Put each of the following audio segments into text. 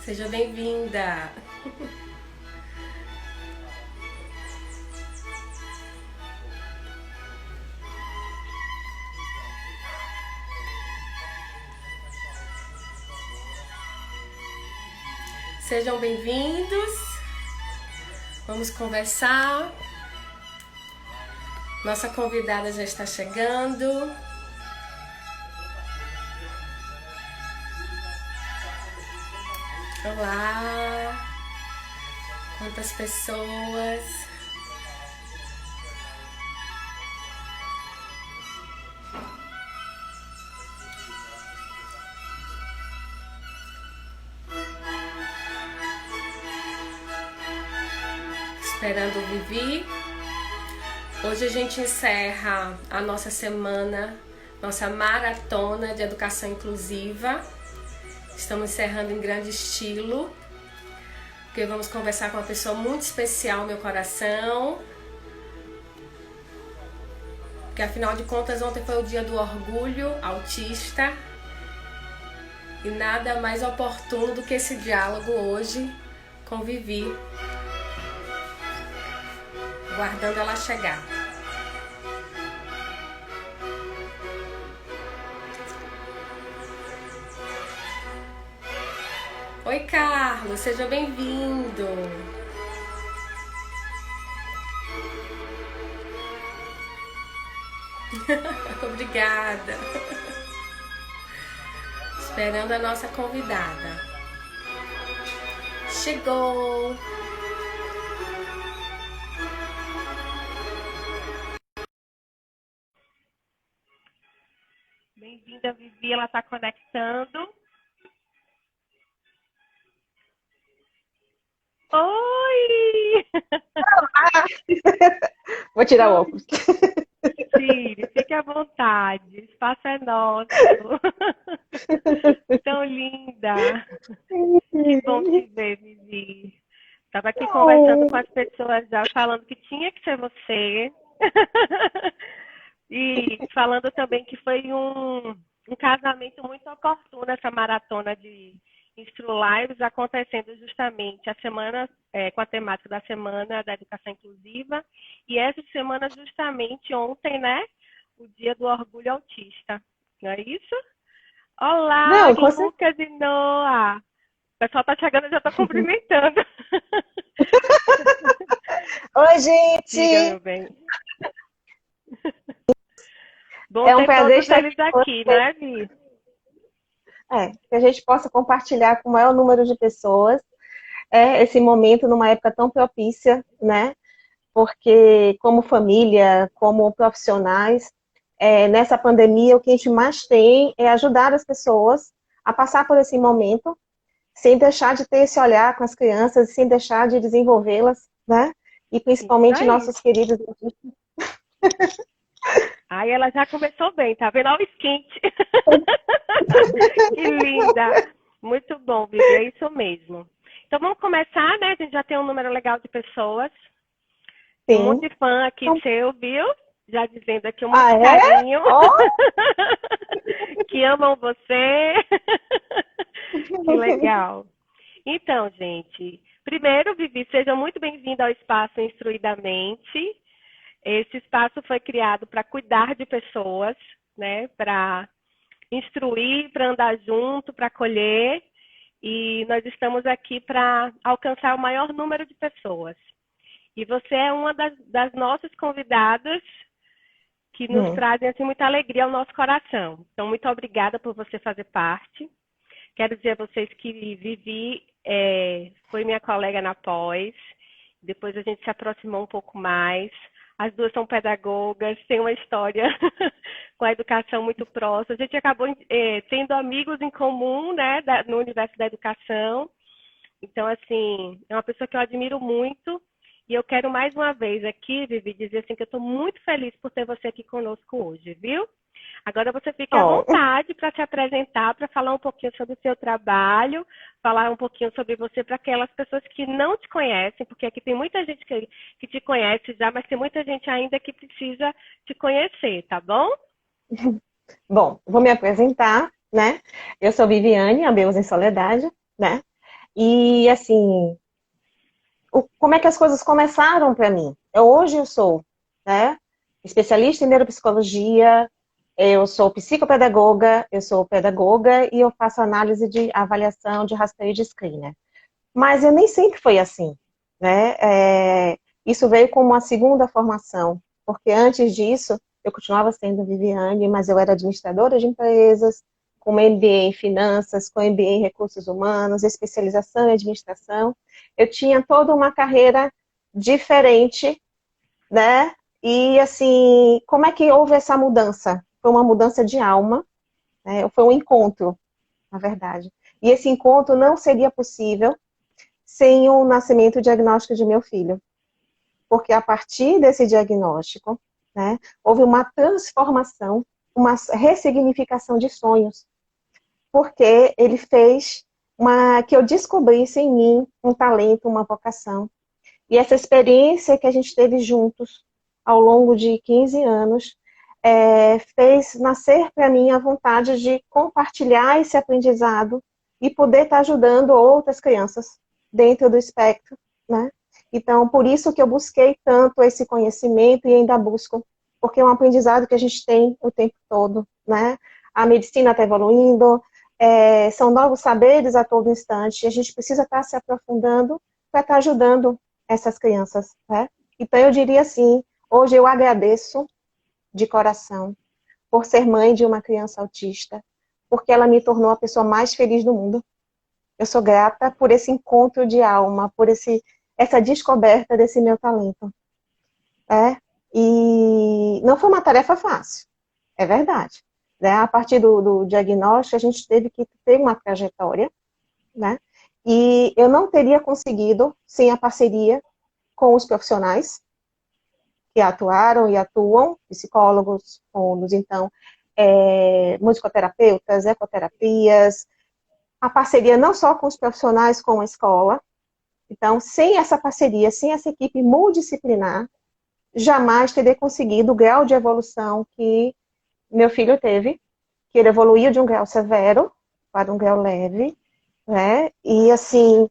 Seja bem-vinda. Sejam bem-vindos. Vamos conversar. Nossa convidada já está chegando. Olá. Quantas pessoas. Esperando o Vivi. Hoje a gente encerra a nossa semana, nossa maratona de educação inclusiva. Estamos encerrando em grande estilo, porque vamos conversar com uma pessoa muito especial no meu coração. Porque afinal de contas ontem foi o dia do orgulho autista. E nada mais oportuno do que esse diálogo hoje com Vivi. Guardando ela chegar. Oi, Carlos, seja bem-vindo. Obrigada. Esperando a nossa convidada. Chegou. Bem-vinda, Vivi, ela está conectando. Oi! Vou tirar o óculos. Tire, fique à vontade, o espaço é nosso. Tão linda. Que bom te ver, Vivi. Estava aqui conversando com as pessoas já, falando que tinha que ser você. E falando também que foi um casamento muito oportuno, essa maratona de Instru Lives, acontecendo justamente a semana, com a temática da Semana da Educação Inclusiva, e essa semana justamente ontem, né, o Dia do Orgulho Autista, não é isso? Olá, Lucas e Noah! O pessoal está chegando, eu já estou cumprimentando. Oi, gente! Diga, meu bem. Bom É um ter prazer todos estar eles aqui, não é, Vi? Que a gente possa compartilhar com o maior número de pessoas esse momento numa época tão propícia, né? Porque como família, como profissionais, nessa pandemia o que a gente mais tem é ajudar as pessoas a passar por esse momento sem deixar de ter esse olhar com as crianças, sem deixar de desenvolvê-las, né? E principalmente nossos queridos autistas. Ai, ela já começou bem, tá vendo? Olha o esquente. Que linda. Muito bom, Vivi, é isso mesmo. Então vamos começar, né? A gente já tem um número legal de pessoas. Tem um monte de fã aqui seu, viu? Já dizendo aqui um monte de carinho. Que amam você. Que legal. Então, gente, primeiro, Vivi, seja muito bem-vinda ao Espaço Instruidamente. Esse espaço foi criado para cuidar de pessoas, né? Para instruir, para andar junto, para acolher. E nós estamos aqui para alcançar o maior número de pessoas. E você é uma das nossas convidadas que nos trazem assim, muita alegria ao nosso coração. Então, muito obrigada por você fazer parte. Quero dizer a vocês que Vivi foi minha colega na pós. Depois a gente se aproximou um pouco mais. As duas são pedagogas, têm uma história com a educação muito próxima. A gente acabou tendo amigos em comum, né, no universo da educação. Então, assim, é uma pessoa que eu admiro muito. E eu quero mais uma vez aqui, Vivi, dizer assim que eu estou muito feliz por ter você aqui conosco hoje, viu? Agora você fica à vontade para se apresentar, para falar um pouquinho sobre o seu trabalho, falar um pouquinho sobre você para aquelas pessoas que não te conhecem, porque aqui tem muita gente que te conhece já, mas tem muita gente ainda que precisa te conhecer, tá bom? Bom, vou me apresentar, né? Eu sou Viviane Abeus em Soledade, né? E, assim, como é que as coisas começaram para mim? Hoje eu sou, né, especialista em neuropsicologia, eu sou psicopedagoga, eu sou pedagoga e eu faço análise de avaliação de rastreio de screener. Mas eu nem sempre foi assim, né? Isso veio como uma segunda formação, porque antes disso eu continuava sendo Viviane, mas eu era administradora de empresas, com MBA em finanças, com MBA em recursos humanos, especialização em administração. Eu tinha toda uma carreira diferente, né? E assim, como é que houve essa mudança? Foi uma mudança de alma, né? Foi um encontro, na verdade. E esse encontro não seria possível sem o nascimento diagnóstico de meu filho. Porque a partir desse diagnóstico, né, houve uma transformação, uma ressignificação de sonhos. Porque ele fez que eu descobrisse em mim um talento, uma vocação. E essa experiência que a gente teve juntos ao longo de 15 anos fez nascer para mim a vontade de compartilhar esse aprendizado e poder estar ajudando outras crianças dentro do espectro, né? Então, por isso que eu busquei tanto esse conhecimento e ainda busco, porque é um aprendizado que a gente tem o tempo todo, né? A medicina está evoluindo, são novos saberes a todo instante, e a gente precisa estar se aprofundando para estar ajudando essas crianças, né? Então, eu diria assim, hoje eu agradeço de coração por ser mãe de uma criança autista, porque ela me tornou a pessoa mais feliz do mundo. Eu sou grata por esse encontro de alma, por essa descoberta desse meu talento. E não foi uma tarefa fácil, é verdade. Né? A partir do diagnóstico, a gente teve que ter uma trajetória, né? E eu não teria conseguido sem a parceria com os profissionais que atuaram e atuam, psicólogos, fonos, então, musicoterapeutas, ecoterapias, a parceria não só com os profissionais, com a escola. Então, sem essa parceria, sem essa equipe multidisciplinar, jamais teria conseguido o grau de evolução que meu filho teve, que ele evoluiu de um grau severo para um grau leve, né? E, assim,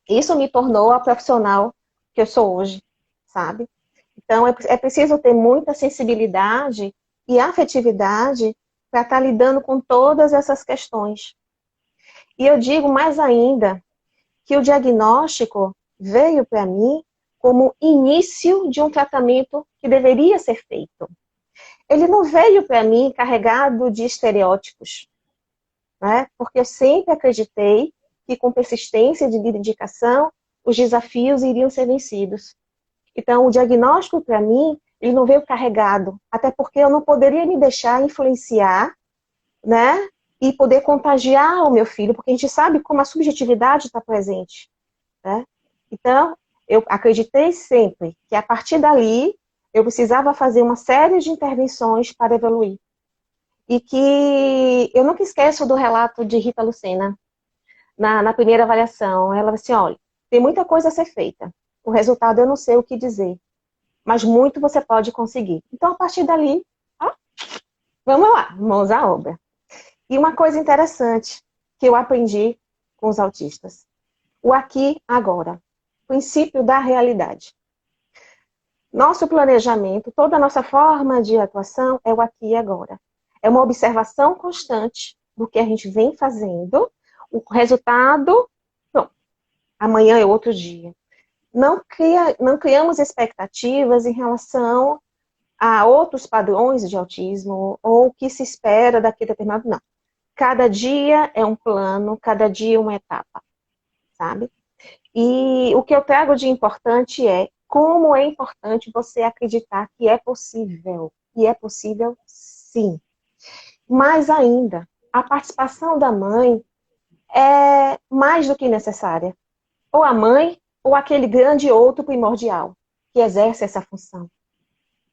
isso me tornou a profissional que eu sou hoje, sabe? Então, é preciso ter muita sensibilidade e afetividade para estar lidando com todas essas questões. E eu digo mais ainda, que o diagnóstico veio para mim como início de um tratamento que deveria ser feito. Ele não veio para mim carregado de estereótipos, né? Porque eu sempre acreditei que com persistência e dedicação, os desafios iriam ser vencidos. Então, o diagnóstico para mim, ele não veio carregado, até porque eu não poderia me deixar influenciar, né? E poder contagiar o meu filho, porque a gente sabe como a subjetividade está presente, né? Então, eu acreditei sempre que a partir dali eu precisava fazer uma série de intervenções para evoluir. E que eu nunca esqueço do relato de Rita Lucena, na primeira avaliação. Ela disse, olha, tem muita coisa a ser feita. O resultado eu não sei o que dizer, mas muito você pode conseguir. Então, a partir dali, vamos lá, mãos à obra. E uma coisa interessante que eu aprendi com os autistas. O aqui, agora. Princípio da realidade. Nosso planejamento, toda a nossa forma de atuação é o aqui e agora. É uma observação constante do que a gente vem fazendo. O resultado, pronto, amanhã é outro dia. Não criamos expectativas em relação a outros padrões de autismo ou o que se espera daquele determinado, não. Cada dia é um plano, cada dia é uma etapa, sabe? E o que eu trago de importante é como é importante você acreditar que é possível. E é possível, sim. Mais ainda, a participação da mãe é mais do que necessária. Ou a mãe, ou aquele grande outro primordial que exerce essa função.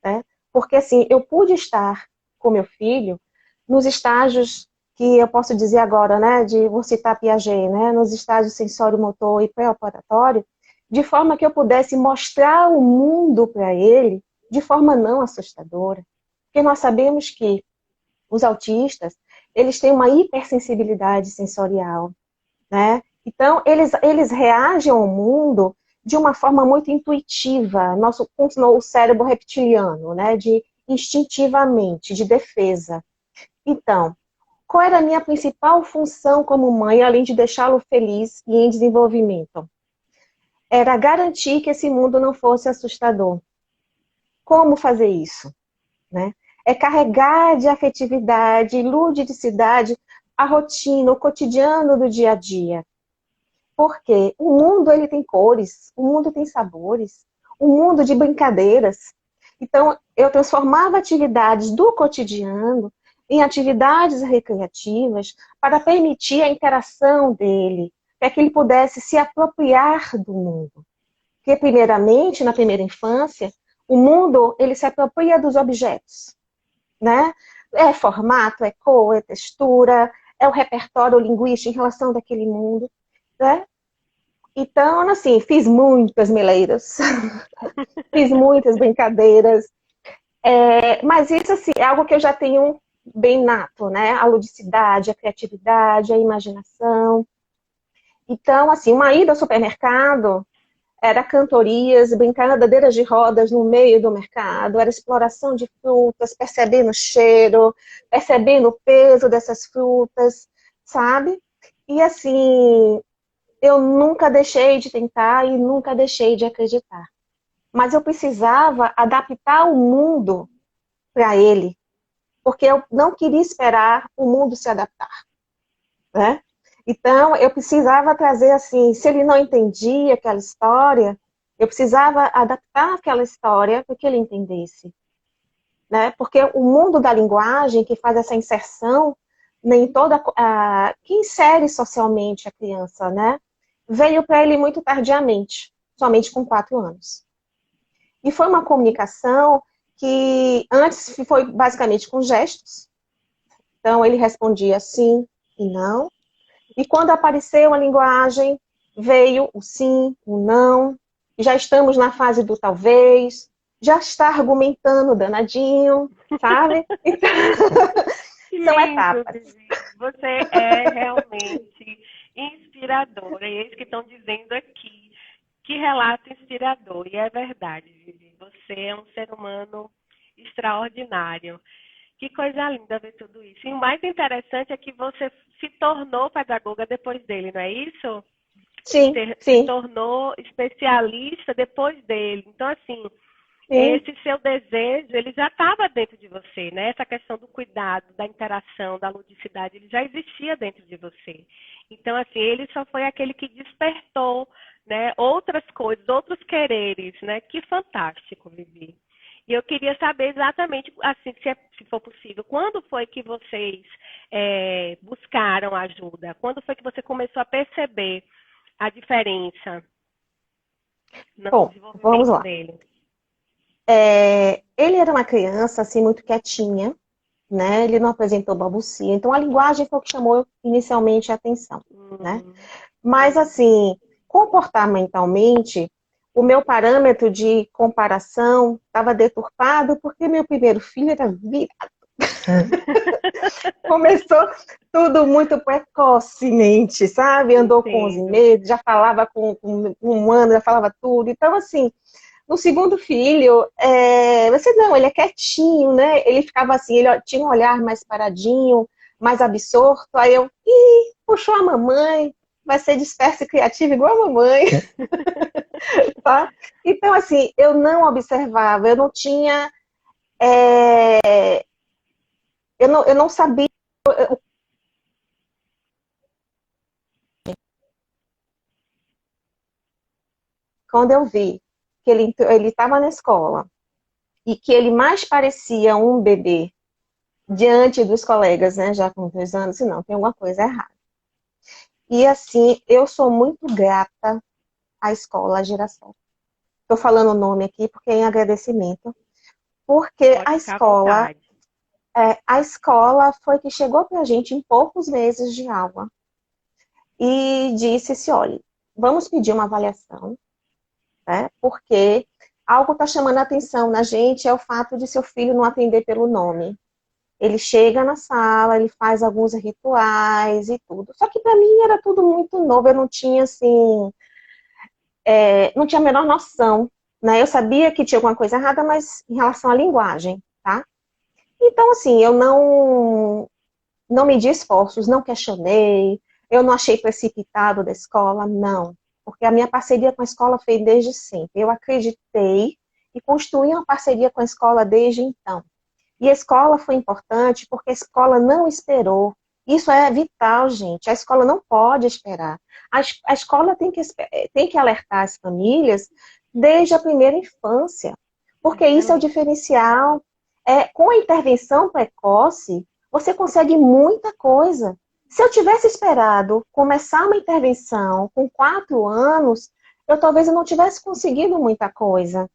Né? Porque, assim, eu pude estar com meu filho nos estágios que eu posso dizer agora, né, vou citar Piaget, né, nos estágios sensório-motor e pré-operatório, de forma que eu pudesse mostrar o mundo para ele de forma não assustadora. Porque nós sabemos que os autistas, eles têm uma hipersensibilidade sensorial, né? Então, eles reagem ao mundo de uma forma muito intuitiva, funcionou o cérebro reptiliano, né, de instintivamente, de defesa. Então, qual era a minha principal função como mãe, além de deixá-lo feliz e em desenvolvimento? Era garantir que esse mundo não fosse assustador. Como fazer isso? Né? É carregar de afetividade, ludicidade, a rotina, o cotidiano do dia a dia. Porque o mundo ele tem cores, o mundo tem sabores, o mundo de brincadeiras. Então, eu transformava atividades do cotidiano em atividades recreativas para permitir a interação dele, para que ele pudesse se apropriar do mundo. Porque, primeiramente, na primeira infância, o mundo ele se apropria dos objetos, né? É formato, é cor, é textura, é o repertório linguístico em relação daquele mundo, né? Então, assim, fiz muitas meleiras, fiz muitas brincadeiras, mas isso, assim, é algo que eu já tenho bem nato, né? A ludicidade, a criatividade, a imaginação. Então, assim, uma ida ao supermercado era cantorias, brincadeiras de rodas no meio do mercado, era exploração de frutas, percebendo o cheiro, percebendo o peso dessas frutas, sabe? E, assim, eu nunca deixei de tentar e nunca deixei de acreditar. Mas eu precisava adaptar o mundo para ele, porque eu não queria esperar o mundo se adaptar, né? Então, eu precisava trazer assim, se ele não entendia aquela história, eu precisava adaptar aquela história para que ele entendesse, né? Porque o mundo da linguagem, que faz essa inserção, nem toda, que insere socialmente a criança, né? Veio para ele muito tardiamente, somente com 4 anos. E foi uma comunicação que antes foi basicamente com gestos. Então, ele respondia sim e não. E quando apareceu a linguagem, veio o sim, o não. Já estamos na fase do talvez. Já está argumentando danadinho, sabe? Então, são etapas. Vivi. Você é realmente inspiradora. E eles que estão dizendo aqui. Que relato inspirador. E é verdade, Vivi. Você é um ser humano extraordinário. Que coisa linda ver tudo isso. E o mais interessante é que você se tornou pedagoga depois dele, não é isso? Sim, Se sim. tornou especialista depois dele. Então, assim, Sim. esse seu desejo, ele já estava dentro de você, né? Essa questão do cuidado, da interação, da ludicidade, ele já existia dentro de você. Então, assim, ele só foi aquele que despertou, né, outras coisas, outros quereres, né? Que fantástico, Vivi. E eu queria saber exatamente, assim, se for possível, quando foi que vocês buscaram ajuda? Quando foi que você começou a perceber a diferença no Bom, vamos desenvolvimento lá. dele? Ele era uma criança, assim, muito quietinha, né? Ele não apresentou balbucia. Então, a linguagem foi o que chamou inicialmente a atenção, né? Mas, assim, comportamentalmente, o meu parâmetro de comparação estava deturpado porque meu primeiro filho era virado. Começou tudo muito precocemente, sabe? Andou com 11 Entendo. meses, já falava com 1 ano, já falava tudo. Então, assim, no segundo filho, você não, ele é quietinho, né? Ele ficava assim, ele tinha um olhar mais paradinho, mais absorto. Aí eu, puxou a mamãe, vai ser dispersa e criativa igual a mamãe. Tá? Então, assim, eu não observava, eu não tinha. Eu não sabia. Quando eu vi que ele estava na escola e que ele mais parecia um bebê diante dos colegas, né, já com 2 anos, e não, tem alguma coisa errada. E assim, eu sou muito grata à escola Girassol. Estou falando o nome aqui porque é em agradecimento, porque Pode ficar à vontade. a escola foi que chegou para a gente em poucos meses de aula e disse assim, olha, vamos pedir uma avaliação, né, porque algo está chamando a atenção na gente, é o fato de seu filho não atender pelo nome. Ele chega na sala, ele faz alguns rituais e tudo. Só que para mim era tudo muito novo, eu não tinha assim, não tinha a menor noção, né? Eu sabia que tinha alguma coisa errada, mas em relação à linguagem, tá? Então, assim, eu não medi esforços, não questionei, eu não achei precipitado da escola, não. Porque a minha parceria com a escola foi desde sempre. Eu acreditei e construí uma parceria com a escola desde então. E a escola foi importante porque a escola não esperou. Isso é vital, gente. A escola não pode esperar. A escola tem que alertar as famílias desde a primeira infância. Porque isso é o Exatamente. diferencial. Com a intervenção precoce, você consegue muita coisa. Se eu tivesse esperado começar uma intervenção com 4 anos, talvez eu não tivesse conseguido muita coisa,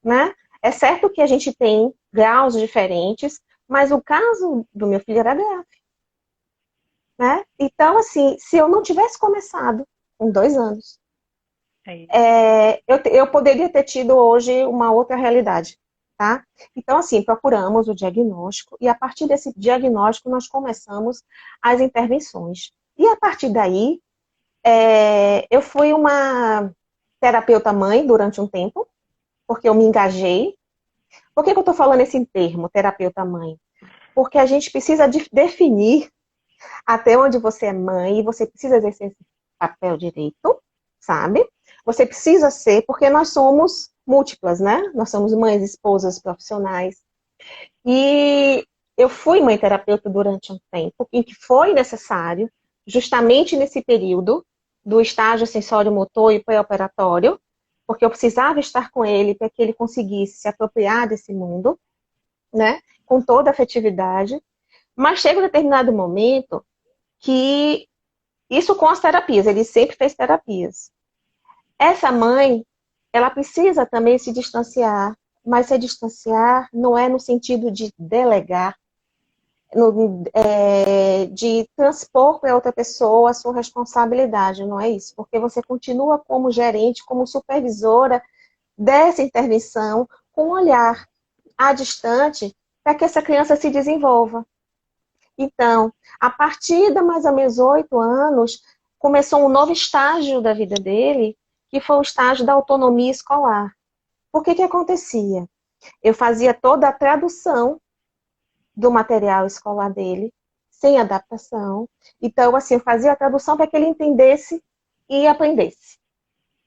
né? É certo que a gente tem graus diferentes, mas o caso do meu filho era grave, né? Então, assim, se eu não tivesse começado com 2 anos, É isso. eu poderia ter tido hoje uma outra realidade, tá? Então, assim, procuramos o diagnóstico e a partir desse diagnóstico nós começamos as intervenções. E a partir daí, eu fui uma terapeuta mãe durante um tempo, porque eu me engajei. Por que eu estou falando esse termo, terapeuta mãe? Porque a gente precisa definir até onde você é mãe e você precisa exercer esse papel direito, sabe? Você precisa ser, porque nós somos múltiplas, né? Nós somos mães, esposas, profissionais. E eu fui mãe terapeuta durante um tempo em que foi necessário, justamente nesse período do estágio sensório-motor e pré-operatório, porque eu precisava estar com ele para que ele conseguisse se apropriar desse mundo, né? Com toda a afetividade. Mas chega um determinado momento que isso com as terapias, ele sempre fez terapias. Essa mãe, ela precisa também se distanciar, mas se distanciar não é no sentido de delegar, de transpor para outra pessoa a sua responsabilidade, não é isso, porque você continua como gerente, como supervisora dessa intervenção, com um olhar à distante para que essa criança se desenvolva. Então, a partir de mais ou menos 8 anos, começou um novo estágio da vida dele, que foi o estágio da autonomia escolar. O que acontecia? Eu fazia toda a tradução do material escolar dele, sem adaptação. Então, assim, eu fazia a tradução para que ele entendesse e aprendesse,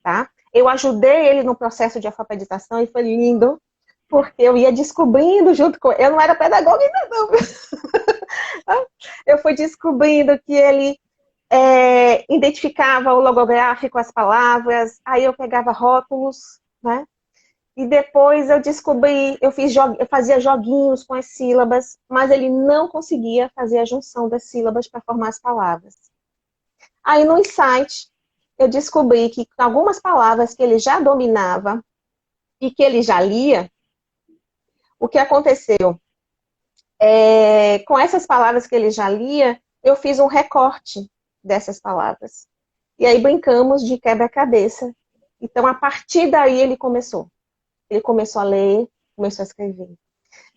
tá? Eu ajudei ele no processo de alfabetização e foi lindo, porque eu ia descobrindo junto com ele. Eu não era pedagoga ainda não. Eu fui descobrindo que ele identificava o logográfico, as palavras, aí eu pegava rótulos, né? E depois eu descobri, eu fazia joguinhos com as sílabas, mas ele não conseguia fazer a junção das sílabas para formar as palavras. Aí no insight, eu descobri que algumas palavras que ele já dominava e que ele já lia, o que aconteceu? Com essas palavras que ele já lia, eu fiz um recorte dessas palavras. E aí brincamos de quebra-cabeça. Então, a partir daí, ele começou. Ele começou a ler, começou a escrever.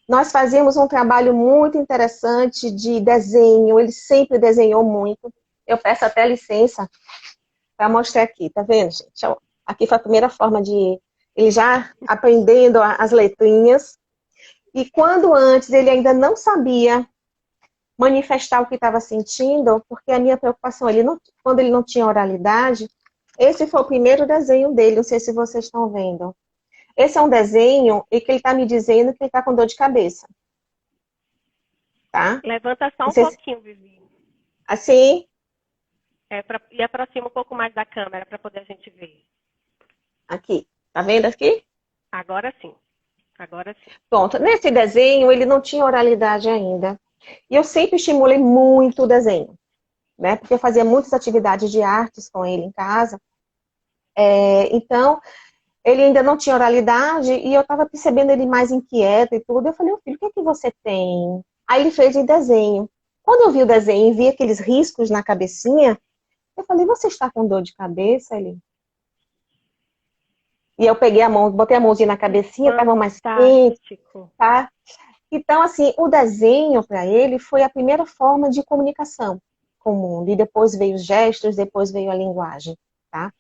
Nós fazíamos um trabalho muito interessante de desenho. Ele sempre desenhou muito. Eu peço até licença para mostrar aqui. Tá vendo, gente? Aqui foi a primeira forma de ele já aprendendo as letrinhas. E quando antes ele ainda não sabia manifestar o que estava sentindo, porque a minha preocupação, quando ele não tinha oralidade, esse foi o primeiro desenho dele, não sei se vocês estão vendo. Esse é um desenho em que ele está me dizendo que ele está com dor de cabeça. Tá? Levanta só um Se... pouquinho, Vivi. Assim? E aproxima um pouco mais da câmera para poder a gente ver. Aqui. Tá vendo aqui? Agora sim. Agora sim. Pronto. Nesse desenho, ele não tinha oralidade ainda. E eu sempre estimulei muito o desenho, né? Porque eu fazia muitas atividades de artes com ele em casa. Então, ele ainda não tinha oralidade e eu estava percebendo ele mais inquieto e tudo. Eu falei, filho, o que é que você tem? Aí ele fez em desenho. Quando eu vi o desenho e vi aqueles riscos na cabecinha, eu falei, você está com dor de cabeça? Ele... E eu peguei a mão, botei a mãozinha na cabecinha, estava mais quente, tá? Então, assim, o desenho para ele foi a primeira forma de comunicação com o mundo. E depois veio os gestos, depois veio a linguagem, tá?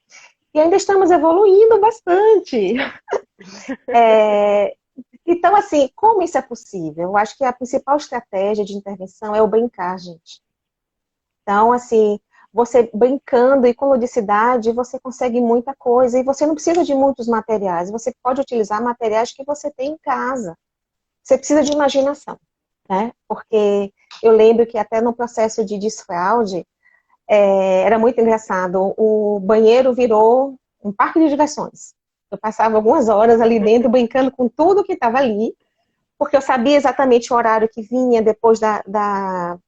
E ainda estamos evoluindo bastante. Então, assim, como isso é possível? Eu acho que a principal estratégia de intervenção é o brincar, gente. Então, assim, você brincando e com ludicidade, você consegue muita coisa. E você não precisa de muitos materiais. Você pode utilizar materiais que você tem em casa. Você precisa de imaginação, né? Porque eu lembro que até no processo de desfraude, era muito engraçado. O banheiro virou um parque de diversões. Eu passava algumas horas ali dentro brincando com tudo que estava ali, porque eu sabia exatamente o horário que vinha, depois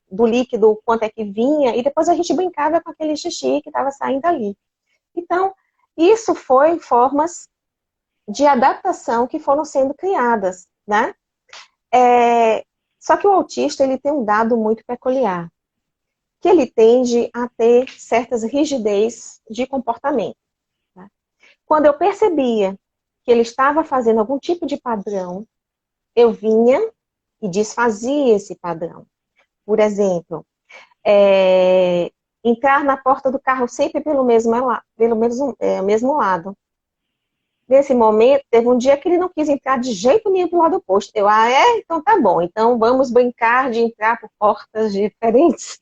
do líquido, quanto é que vinha, e depois a gente brincava com aquele xixi que estava saindo ali. Então, isso foi formas de adaptação que foram sendo criadas, né? Só que o autista, ele tem um dado muito peculiar, que ele tende a ter certas rigidez de comportamento. Tá? Quando eu percebia que ele estava fazendo algum tipo de padrão, eu vinha e desfazia esse padrão. Por exemplo, entrar na porta do carro sempre pelo mesmo lado. Nesse momento, teve um dia que ele não quis entrar de jeito nenhum do lado oposto. Então tá bom. Então vamos brincar de entrar por portas diferentes.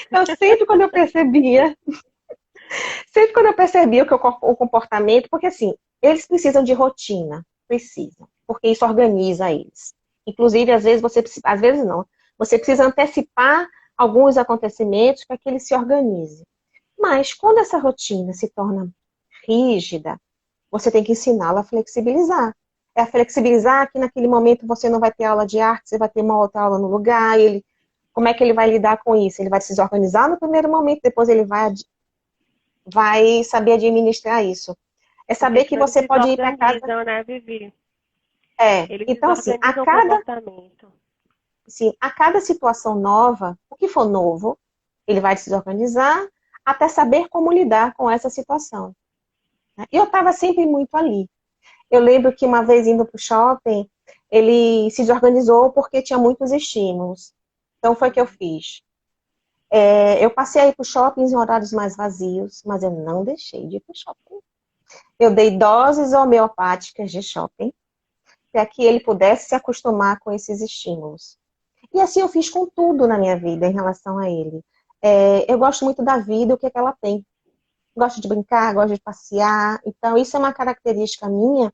Então, sempre quando eu percebia que o comportamento, porque assim, eles precisam de rotina, precisam, porque isso organiza eles. Inclusive, às vezes não, você precisa antecipar alguns acontecimentos para que ele se organize. Mas quando essa rotina se torna rígida, você tem que ensiná-lo a flexibilizar. É a flexibilizar que naquele momento você não vai ter aula de arte, você vai ter uma outra aula no lugar, como é que ele vai lidar com isso? Ele vai se desorganizar no primeiro momento, depois ele vai saber administrar isso. É saber que você pode ir para casa... né, Vivi? Então assim, comportamento. Sim, a cada situação nova, o que for novo, ele vai se desorganizar até saber como lidar com essa situação. E eu estava sempre muito ali. Eu lembro que uma vez indo para o shopping, ele se desorganizou porque tinha muitos estímulos. Então foi o que eu fiz. Eu passei a ir para os shoppings em horários mais vazios, mas eu não deixei de ir para o shopping. Eu dei doses homeopáticas de shopping para que ele pudesse se acostumar com esses estímulos. E assim eu fiz com tudo na minha vida em relação a ele. Eu gosto muito da vida, o que é que ela tem. Gosto de brincar, gosto de passear. Então, isso é uma característica minha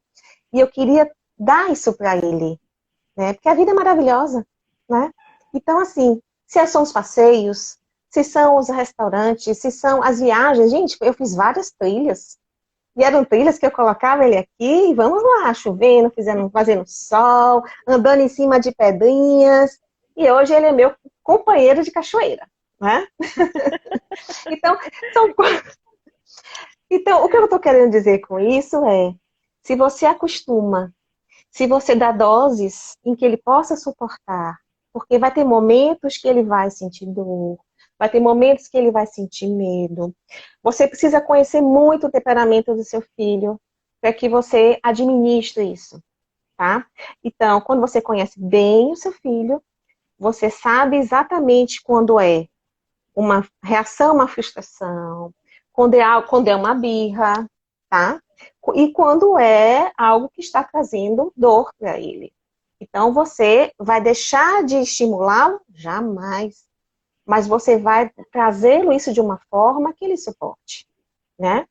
e eu queria dar isso para ele, né? Porque a vida é maravilhosa, né? Então, assim, se são os passeios, se são os restaurantes, se são as viagens. Gente, eu fiz várias trilhas. E eram trilhas que eu colocava ele aqui, e vamos lá, chovendo, fazendo sol, andando em cima de pedrinhas. E hoje ele é meu companheiro de cachoeira, né? Então, o que eu estou querendo dizer com isso se você acostuma, se você dá doses em que ele possa suportar, porque vai ter momentos que ele vai sentir dor, vai ter momentos que ele vai sentir medo. Você precisa conhecer muito o temperamento do seu filho para que você administre isso, tá? Então, quando você conhece bem o seu filho, você sabe exatamente quando é uma reação, uma frustração, quando é uma birra, tá? E quando é algo que está trazendo dor para ele. Então, você vai deixar de estimulá-lo? Jamais. Mas você vai trazê-lo isso de uma forma que ele suporte, né?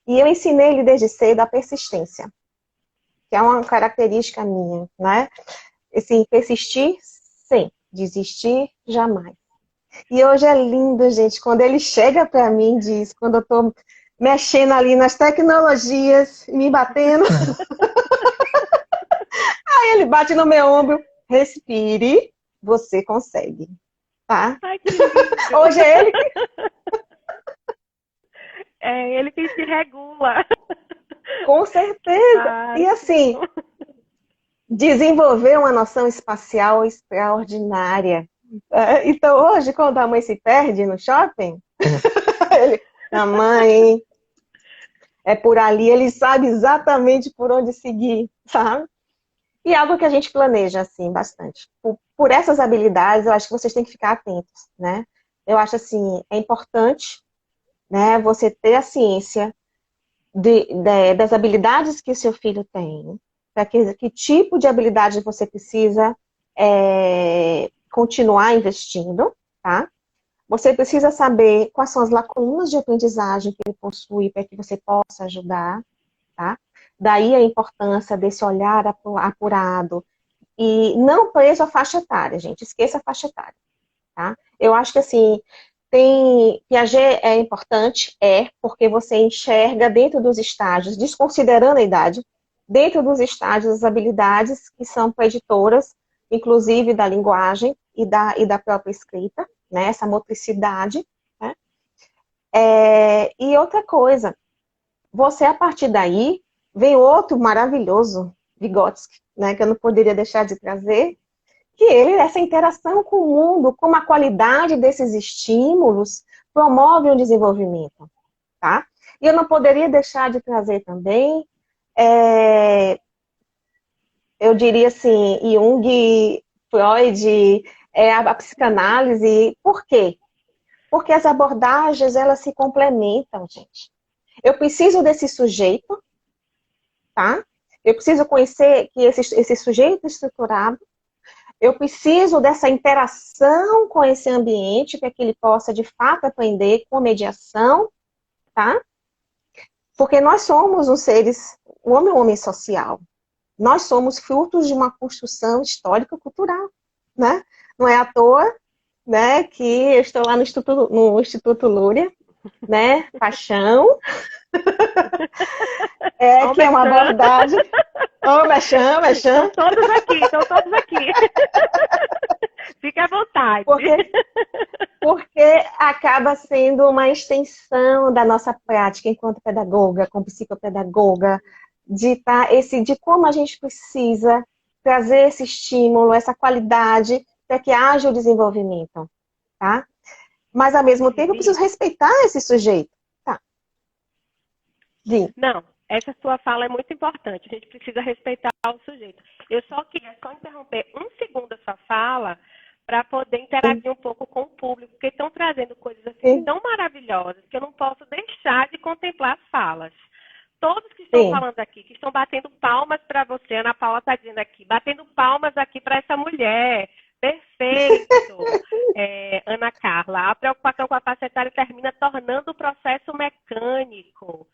E eu ensinei ele desde cedo a persistência, que é uma característica minha, né? Assim, persistir sempre, desistir jamais. E hoje é lindo, gente, quando ele chega para mim e diz, quando eu tô mexendo ali nas tecnologias, me batendo, aí ele bate no meu ombro, respire, você consegue, tá? Ai, que lindo. Hoje é ele que... ele que se regula. Com certeza. Ai, e assim, desenvolver uma noção espacial extraordinária. Então hoje, quando a mãe se perde no shopping, mamãe, é por ali, ele sabe exatamente por onde seguir, sabe? E algo que a gente planeja, assim, bastante. Por essas habilidades, eu acho que vocês têm que ficar atentos, né? Eu acho, assim, é importante, né, você ter a ciência das habilidades que o seu filho tem, para que tipo de habilidade você precisa continuar investindo, tá? Você precisa saber quais são as lacunas de aprendizagem que ele possui para que você possa ajudar, tá? Daí a importância desse olhar apurado e não preso à faixa etária, gente. Esqueça a faixa etária, tá? Eu acho que, assim, Piaget é importante, porque você enxerga dentro dos estágios, desconsiderando a idade, dentro dos estágios as habilidades que são preditoras, inclusive da linguagem e da própria escrita, né? Essa motricidade, né? E outra coisa, você, a partir daí, vem outro maravilhoso, Vygotsky, né? Que eu não poderia deixar de trazer, que essa interação com o mundo, como a qualidade desses estímulos, promove o desenvolvimento, tá? E eu não poderia deixar de trazer também, eu diria assim, Jung, Freud, a psicanálise. Por quê? Porque as abordagens, elas se complementam, gente. Eu preciso desse sujeito, tá? Eu preciso conhecer que esse sujeito estruturado. Eu preciso dessa interação com esse ambiente para que ele possa, de fato, aprender com mediação, tá? Porque nós somos o homem é um homem social. Nós somos frutos de uma construção histórico-cultural, né? Não é à toa, né, que eu estou lá no Instituto Lúria, né? Paixão. Que é uma abordagem. Ô, mexão. Estão todos aqui. Fique à vontade. Porque acaba sendo uma extensão da nossa prática enquanto pedagoga, como psicopedagoga, de como a gente precisa trazer esse estímulo, essa qualidade, para que haja o desenvolvimento, tá? Mas, ao mesmo tempo, eu preciso respeitar esse sujeito, tá? Não, essa sua fala é muito importante. A gente precisa respeitar o sujeito. Eu só queria interromper um segundo a sua fala para poder interagir um pouco com o público, porque estão trazendo coisas assim tão maravilhosas que eu não posso deixar de contemplar as falas. Todos que estão falando aqui, que estão batendo palmas para você, Ana Paula está dizendo aqui, batendo palmas aqui para essa mulher. Perfeito, Ana Carla. A preocupação com a faixa etária termina tornando o processo mecânico.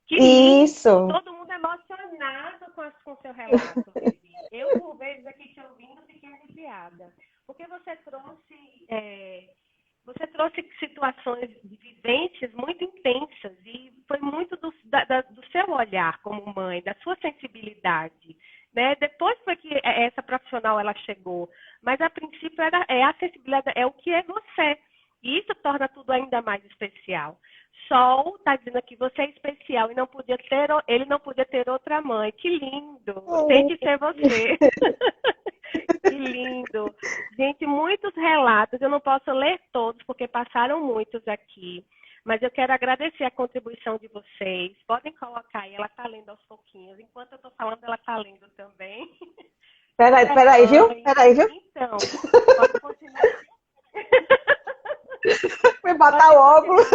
Que isso! Todo mundo emocionado com o seu relato, Vivi. Eu, por vezes, aqui te ouvindo, fiquei arrepiada. Porque você trouxe situações viventes muito intensas e foi muito do seu olhar como mãe, da sua sensibilidade. Né? Depois foi que essa profissional ela chegou, mas a princípio a sensibilidade, é o que é você. E isso torna tudo ainda mais especial. Sol está dizendo que você é especial e ele não podia ter outra mãe. Que lindo! Tem que ser você. Que lindo. Gente, muitos relatos. Eu não posso ler todos, porque passaram muitos aqui. Mas eu quero agradecer a contribuição de vocês. Podem colocar aí, ela está lendo aos pouquinhos. Enquanto eu estou falando, ela está lendo também. Peraí, viu? Então, pode continuar. Foi botar o óculos.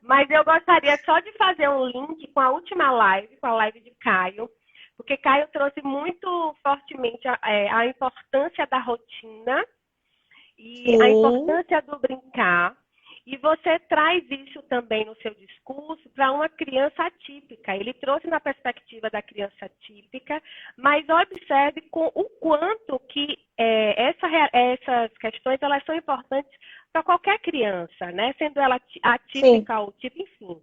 Mas eu gostaria só de fazer um link com a última live, com a live de Caio, porque Caio trouxe muito fortemente a importância da rotina e a importância do brincar. E você traz isso também no seu discurso para uma criança atípica. Ele trouxe na perspectiva da criança atípica, mas observe o quanto que essas questões elas são importantes para qualquer criança, né? Sendo ela atípica ou típica, enfim.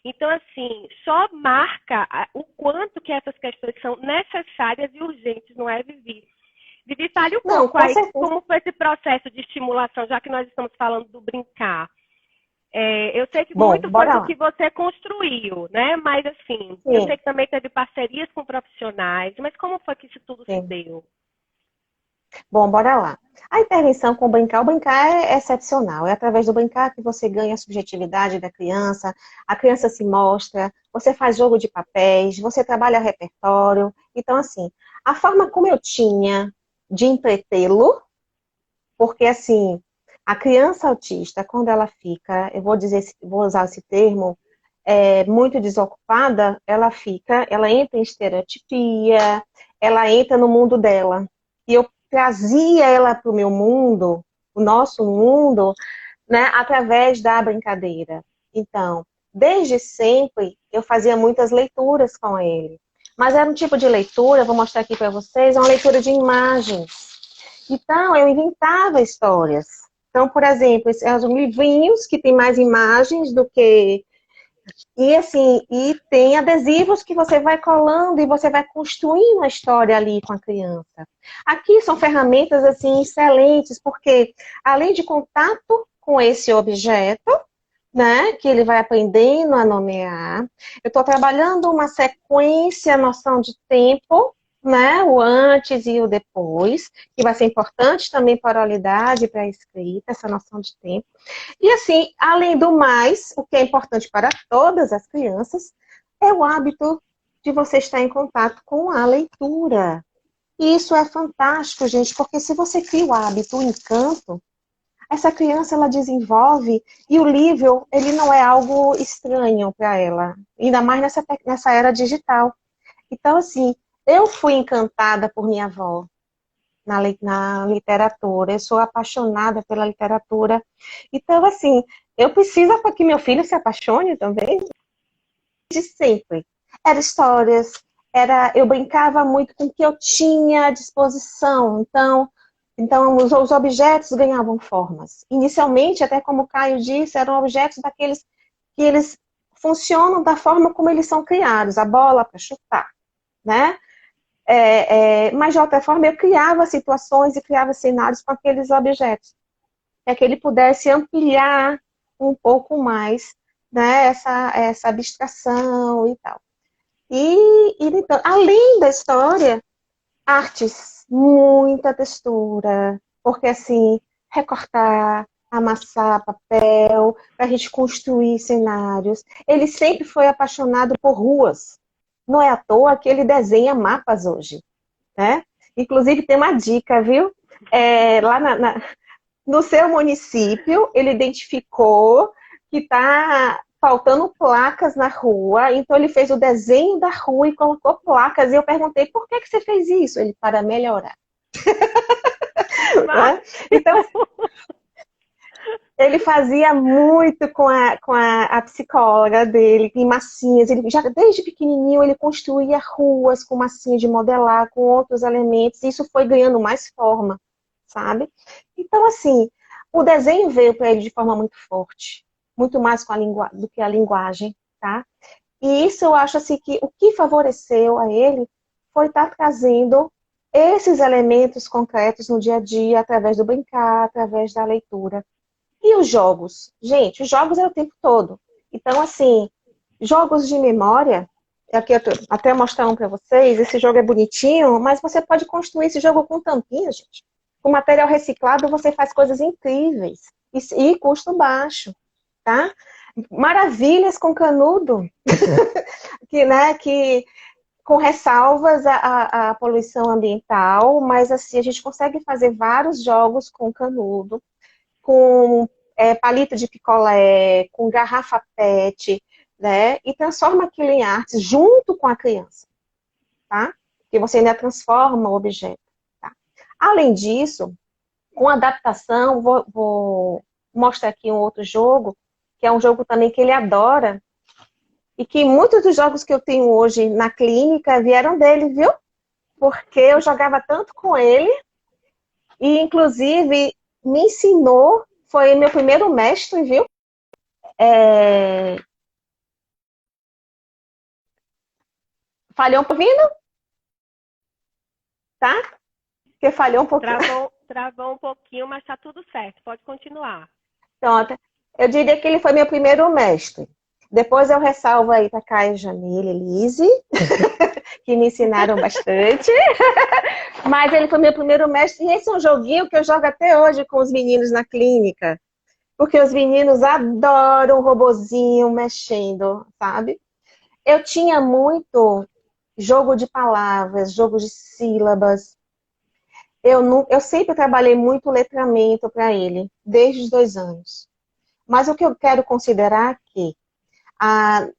Então, assim, só marca o quanto que essas questões são necessárias e urgentes, não é, Vivi? Vivi, fale um pouco aí como foi esse processo de estimulação, já que nós estamos falando do brincar. Eu sei que muito foi do que você construiu, né? Mas, assim, eu sei que também teve parcerias com profissionais, mas como foi que isso tudo se deu? Bom, bora lá. A intervenção com o brincar é excepcional. É através do brincar que você ganha a subjetividade da criança, a criança se mostra, você faz jogo de papéis, você trabalha repertório. Então, assim, a forma como eu tinha de entretê-lo, porque, assim, a criança autista, quando ela fica, eu vou dizer, vou usar esse termo, muito desocupada, ela entra em estereotipia, ela entra no mundo dela. E eu trazia ela para o meu mundo, o nosso mundo, né, através da brincadeira. Então, desde sempre, eu fazia muitas leituras com ele. Mas era um tipo de leitura, vou mostrar aqui para vocês, uma leitura de imagens. Então, eu inventava histórias. Então, por exemplo, são livrinhos que tem mais imagens do que e assim, e tem adesivos que você vai colando e você vai construindo a história ali com a criança. Aqui são ferramentas assim excelentes, porque além de contato com esse objeto, né, que ele vai aprendendo a nomear, eu estou trabalhando uma sequência, noção de tempo, né, o antes e o depois, que vai ser importante também para a oralidade, para a escrita, essa noção de tempo. E assim, além do mais, o que é importante para todas as crianças é o hábito de você estar em contato com a leitura. E isso é fantástico, gente, porque se você cria o hábito, o encanto, essa criança ela desenvolve e o livro ele não é algo estranho para ela, ainda mais nessa era digital. Então, assim, eu fui encantada por minha avó na literatura, eu sou apaixonada pela literatura. Então, assim, eu preciso para que meu filho se apaixone também, de sempre. Era histórias, eu brincava muito com o que eu tinha à disposição. Então os objetos ganhavam formas. Inicialmente, até como o Caio disse, eram objetos daqueles que eles funcionam da forma como eles são criados. A bola para chutar, né? Mas de outra forma eu criava situações e criava cenários com aqueles objetos, para que ele pudesse ampliar um pouco mais, né, essa abstração e tal. Então, além da história, artes, muita textura, porque assim, recortar, amassar papel, para a gente construir cenários. Ele sempre foi apaixonado por ruas. Não é à toa que ele desenha mapas hoje, né? Inclusive tem uma dica, viu? Lá no seu município, ele identificou que está faltando placas na rua, então ele fez o desenho da rua e colocou placas, e eu perguntei, por que você fez isso? Ele, para melhorar. Né? Então, ele fazia muito com a psicóloga dele, em massinhas. Ele já desde pequenininho ele construía ruas com massinha de modelar, com outros elementos. E isso foi ganhando mais forma, sabe? Então, assim, o desenho veio para ele de forma muito forte, muito mais do que a linguagem, tá? E isso eu acho assim que o que favoreceu a ele foi estar trazendo esses elementos concretos no dia a dia, através do brincar, através da leitura. E os jogos? Gente, os jogos é o tempo todo. Então, assim, jogos de memória, aqui eu tô até mostrar um para vocês, esse jogo é bonitinho, mas você pode construir esse jogo com tampinha, gente. Com material reciclado você faz coisas incríveis e custo baixo, tá? Maravilhas com canudo, que com ressalvas à poluição ambiental, mas assim, a gente consegue fazer vários jogos com canudo, com palito de picolé, com garrafa PET, né? E transforma aquilo em arte junto com a criança, tá? Porque você ainda transforma o objeto, tá? Além disso, com adaptação, vou mostrar aqui um outro jogo, que é um jogo também que ele adora, e que muitos dos jogos que eu tenho hoje na clínica vieram dele, viu? Porque eu jogava tanto com ele, e inclusive me ensinou, foi meu primeiro mestre, viu? Falhou um pouquinho, tá? Porque falhou um pouquinho. Travou um pouquinho, mas tá tudo certo. Pode continuar. Pronto. Eu diria que ele foi meu primeiro mestre. Depois eu ressalvo aí para Caio, Jamile, Elise, que me ensinaram bastante. Mas ele foi meu primeiro mestre. E esse é um joguinho que eu jogo até hoje com os meninos na clínica. Porque os meninos adoram o robozinho mexendo, sabe? Eu tinha muito jogo de palavras, jogo de sílabas. Eu sempre trabalhei muito letramento para ele, desde os 2 anos. Mas o que eu quero considerar aqui,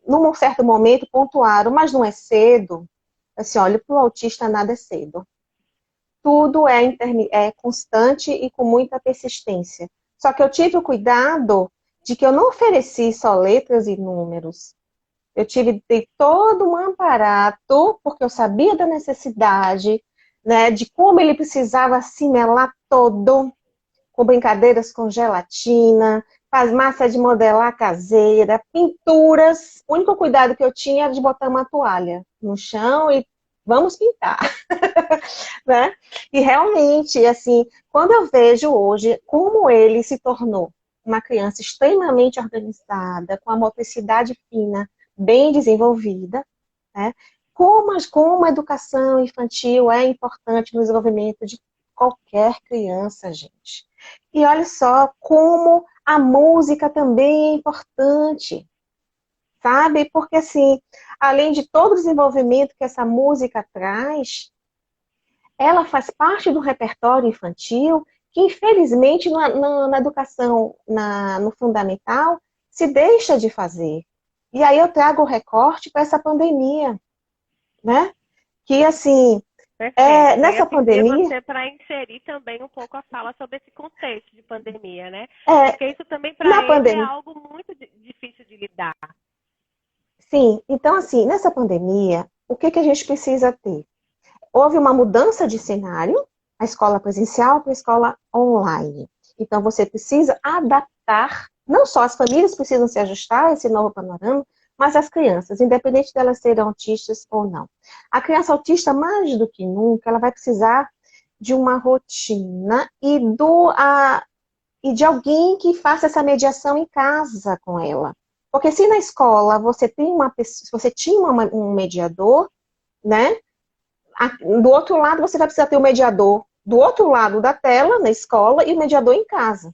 num certo momento pontuaram, mas não é cedo. Assim, olha, para o autista nada é cedo. Tudo é constante e com muita persistência. Só que eu tive o cuidado de que eu não ofereci só letras e números. Eu tive de ter todo um aparato, porque eu sabia da necessidade, né, de como ele precisava assimilar todo, com brincadeiras com gelatina, faz massa de modelar caseira, pinturas. O único cuidado que eu tinha era de botar uma toalha no chão e vamos pintar. Né? E realmente, assim, quando eu vejo hoje como ele se tornou uma criança extremamente organizada, com a motricidade fina bem desenvolvida, né? Como a educação infantil é importante no desenvolvimento de qualquer criança, gente. E olha só como a música também é importante, sabe? Porque, assim, além de todo o desenvolvimento que essa música traz, ela faz parte do repertório infantil que, infelizmente, na educação, no fundamental, se deixa de fazer. E aí eu trago o recorte para essa pandemia, né? Que, assim, Perfeito. nessa Eu pedir pandemia... você para inserir também um pouco a fala sobre esse contexto de pandemia, né? É, Porque isso também na para ele é pandemia... algo muito difícil de lidar. Sim, então, assim, nessa pandemia, o que a gente precisa ter? Houve uma mudança de cenário, a escola presencial para a escola online. Então, você precisa adaptar, não só as famílias precisam se ajustar a esse novo panorama, mas as crianças, independente delas serem autistas ou não. A criança autista, mais do que nunca, ela vai precisar de uma rotina e de alguém que faça essa mediação em casa com ela. Porque se na escola você tinha um mediador, né? Do outro lado, você vai precisar ter o mediador do outro lado da tela, na escola, e o mediador em casa.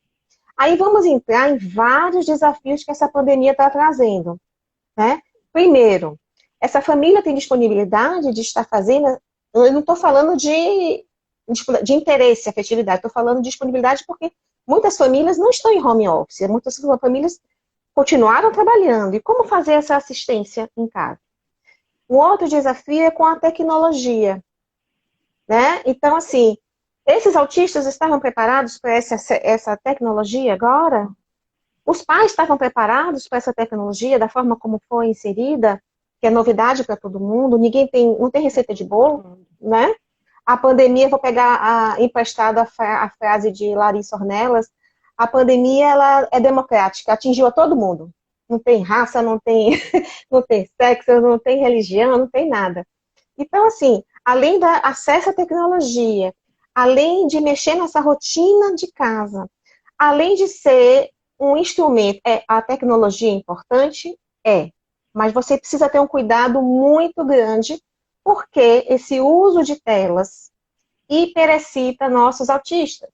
Aí vamos entrar em vários desafios que essa pandemia está trazendo, né? Primeiro, essa família tem disponibilidade de estar fazendo... Eu não estou falando de interesse, afetividade, estou falando de disponibilidade porque muitas famílias não estão em home office, muitas famílias continuaram trabalhando. E como fazer essa assistência em casa? Um outro desafio é com a tecnologia, né? Então, assim, esses autistas estavam preparados para essa tecnologia agora? Os pais estavam preparados para essa tecnologia da forma como foi inserida, que é novidade para todo mundo, não tem receita de bolo, né? A pandemia, vou pegar emprestado a frase de Larissa Ornelas, a pandemia ela é democrática, atingiu a todo mundo. Não tem raça, não tem, não tem sexo, não tem religião, não tem nada. Então, assim, além do acesso à tecnologia, além de mexer nessa rotina de casa, além de ser um instrumento, a tecnologia é importante? Mas você precisa ter um cuidado muito grande, porque esse uso de telas hiperexcita nossos autistas,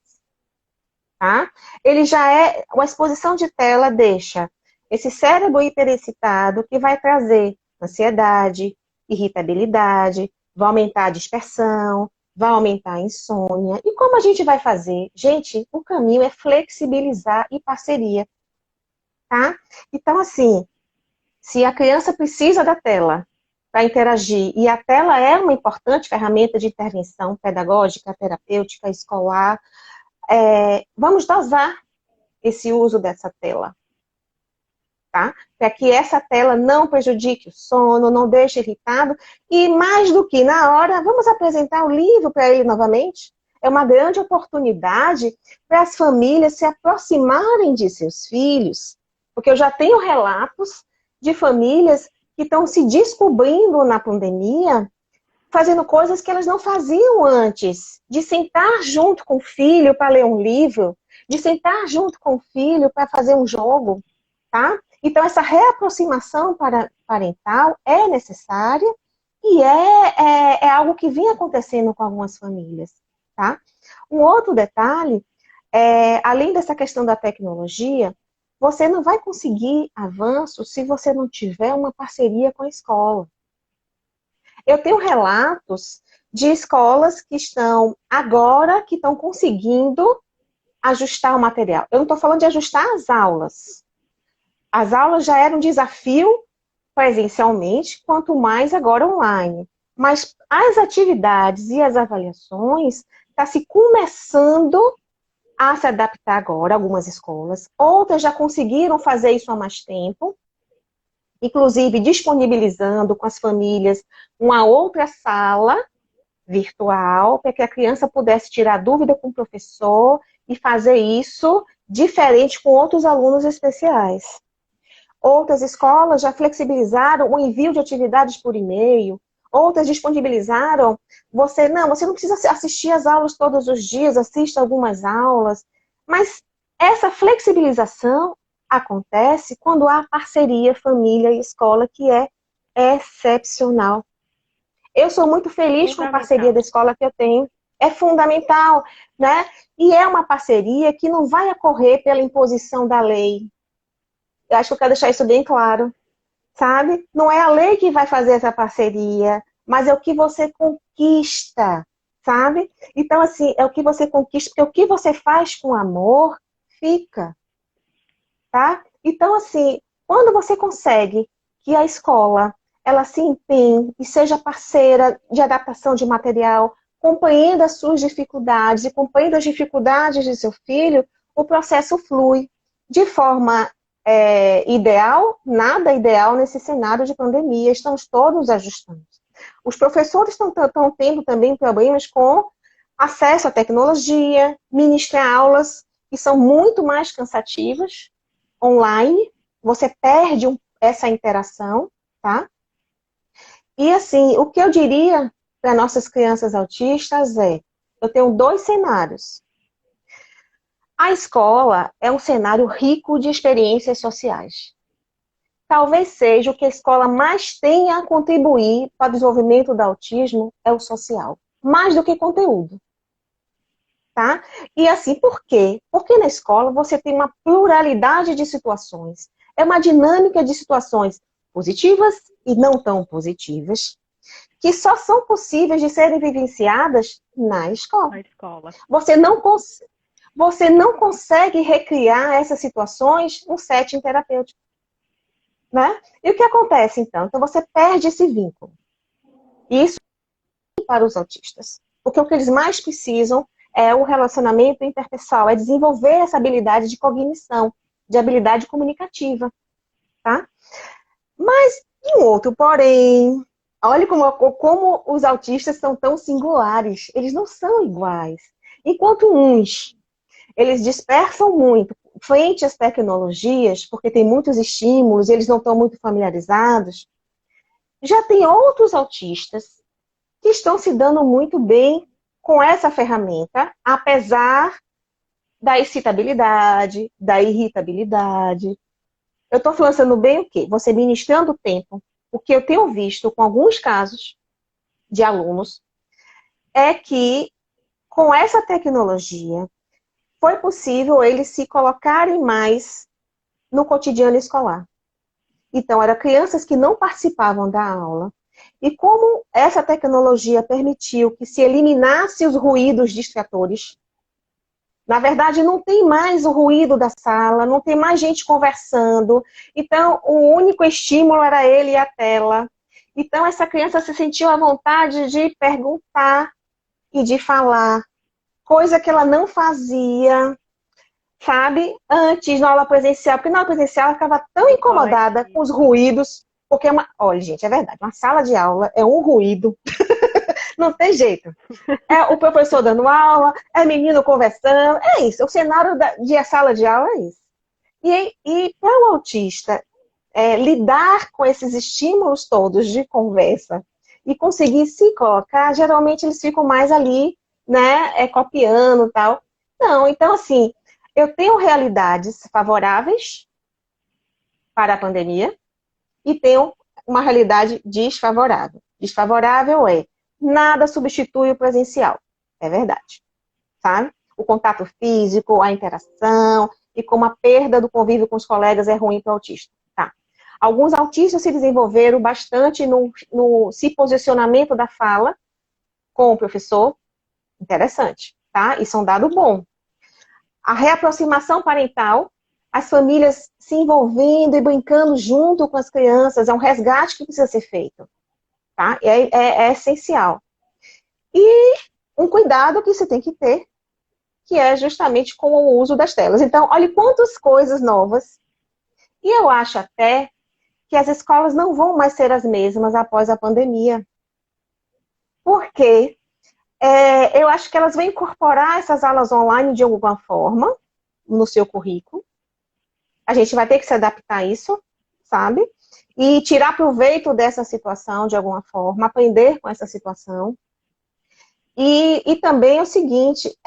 tá? A exposição de tela deixa esse cérebro hiperexcitado que vai trazer ansiedade, irritabilidade, vai aumentar a dispersão, vai aumentar a insônia. E como a gente vai fazer? Gente, o caminho é flexibilizar e parceria, tá? Então, assim, se a criança precisa da tela para interagir, e a tela é uma importante ferramenta de intervenção pedagógica, terapêutica, escolar, vamos dosar esse uso dessa tela, tá? Para que essa tela não prejudique o sono, não deixe irritado, e mais do que na hora, vamos apresentar o livro para ele novamente. É uma grande oportunidade para as famílias se aproximarem de seus filhos, porque eu já tenho relatos de famílias que estão se descobrindo na pandemia, fazendo coisas que elas não faziam antes, de sentar junto com o filho para ler um livro, de sentar junto com o filho para fazer um jogo, tá? Então, essa reaproximação parental é necessária E é algo que vem acontecendo com algumas famílias, tá? Um outro detalhe, além dessa questão da tecnologia, você não vai conseguir avanço se você não tiver uma parceria com a escola. Eu tenho relatos de escolas que estão agora, que estão conseguindo ajustar o material. Eu não estou falando de ajustar as aulas. As aulas já eram um desafio presencialmente, quanto mais agora online. Mas as atividades e as avaliações está se começando a se adaptar agora, algumas escolas. Outras já conseguiram fazer isso há mais tempo, inclusive disponibilizando com as famílias uma outra sala virtual, para que a criança pudesse tirar dúvida com o professor e fazer isso diferente com outros alunos especiais. Outras escolas já flexibilizaram o envio de atividades por e-mail. Outras disponibilizaram, você não precisa assistir às aulas todos os dias, assista algumas aulas. Mas essa flexibilização acontece quando há parceria família e escola, que é excepcional. Eu sou muito feliz com a parceria da escola que eu tenho. É fundamental, né? E é uma parceria que não vai ocorrer pela imposição da lei. Eu acho que eu quero deixar isso bem claro, sabe? Não é a lei que vai fazer essa parceria, mas é o que você conquista, sabe? Então, assim, é o que você conquista, porque o que você faz com amor, fica, tá? Então, assim, quando você consegue que a escola, ela se empenhe e seja parceira de adaptação de material, compreenda as suas dificuldades e compreenda as dificuldades de seu filho, o processo flui de forma ideal, nada ideal nesse cenário de pandemia, estamos todos ajustando. Os professores estão tendo também problemas com acesso à tecnologia, ministrar aulas que são muito mais cansativas, online, você perde essa interação, tá? E assim, o que eu diria para nossas crianças autistas eu tenho 2 cenários. A escola é um cenário rico de experiências sociais. Talvez seja o que a escola mais tenha a contribuir para o desenvolvimento do autismo é o social, mais do que conteúdo. Tá? E assim, por quê? Porque na escola você tem uma pluralidade de situações. É uma dinâmica de situações positivas e não tão positivas, que só são possíveis de serem vivenciadas na escola. Na escola. Você não consegue recriar essas situações no setting terapêutico. Né? E o que acontece, então? Então, você perde esse vínculo. Isso para os autistas. Porque o que eles mais precisam é o relacionamento interpessoal, é desenvolver essa habilidade de cognição, de habilidade comunicativa. Tá? Mas, um outro porém, olha como os autistas são tão singulares. Eles não são iguais. Enquanto uns, eles dispersam muito frente às tecnologias, porque tem muitos estímulos, eles não estão muito familiarizados. Já tem outros autistas que estão se dando muito bem com essa ferramenta, apesar da excitabilidade, da irritabilidade. Eu estou falando bem o quê? Você ministrando o tempo. O que eu tenho visto com alguns casos de alunos é que, com essa tecnologia, foi possível eles se colocarem mais no cotidiano escolar. Então, eram crianças que não participavam da aula. E como essa tecnologia permitiu que se eliminasse os ruídos distratores, na verdade, não tem mais o ruído da sala, não tem mais gente conversando. Então, o único estímulo era ele e a tela. Então, essa criança se sentiu à vontade de perguntar e de falar, coisa que ela não fazia, sabe, antes na aula presencial. Porque na aula presencial ela ficava tão incomodada com os ruídos. Porque, olha, gente, é verdade, uma sala de aula é um ruído. Não tem jeito. É o professor dando aula, é menino conversando, é isso. O cenário de sala de aula é isso. E para o autista, lidar com esses estímulos todos de conversa e conseguir se colocar, geralmente eles ficam mais ali, né, copiando e tal. Não, então assim, eu tenho realidades favoráveis para a pandemia e tenho uma realidade desfavorável. desfavorável é nada substitui o presencial. É verdade, sabe? O contato físico, a interação e como a perda do convívio com os colegas é ruim para o autista. Tá. Alguns autistas se desenvolveram bastante no se posicionamento da fala com o professor. Interessante, tá? Isso é um dado bom. A reaproximação parental, as famílias se envolvendo e brincando junto com as crianças, é um resgate que precisa ser feito, tá? É essencial. E um cuidado que você tem que ter, que é justamente com o uso das telas. Então, olha quantas coisas novas. E eu acho até que as escolas não vão mais ser as mesmas após a pandemia. Porque eu acho que elas vão incorporar essas aulas online de alguma forma no seu currículo. A gente vai ter que se adaptar a isso, sabe? E tirar proveito dessa situação de alguma forma, aprender com essa situação. E também é o seguinte,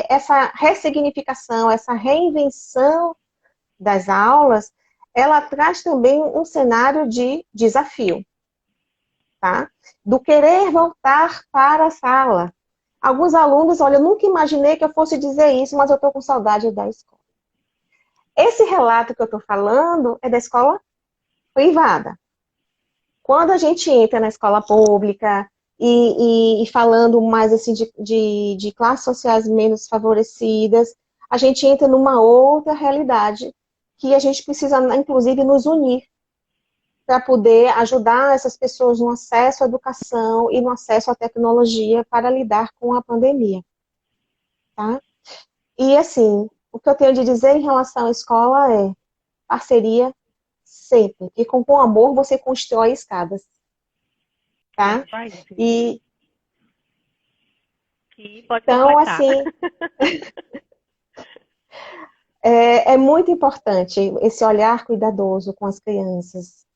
essa ressignificação, essa reinvenção das aulas, ela traz também um cenário de desafio, tá? Do querer voltar para a sala. Alguns alunos, olha, eu nunca imaginei que eu fosse dizer isso, mas eu estou com saudade da escola. Esse relato que eu estou falando é da escola privada. Quando a gente entra na escola pública e falando mais assim de classes sociais menos favorecidas, a gente entra numa outra realidade que a gente precisa, inclusive, nos unir para poder ajudar essas pessoas no acesso à educação e no acesso à tecnologia para lidar com a pandemia. Tá? E assim, o que eu tenho de dizer em relação à escola é parceria sempre. E com amor você constrói escadas. Tá? E então, assim, é muito importante esse olhar cuidadoso com as crianças,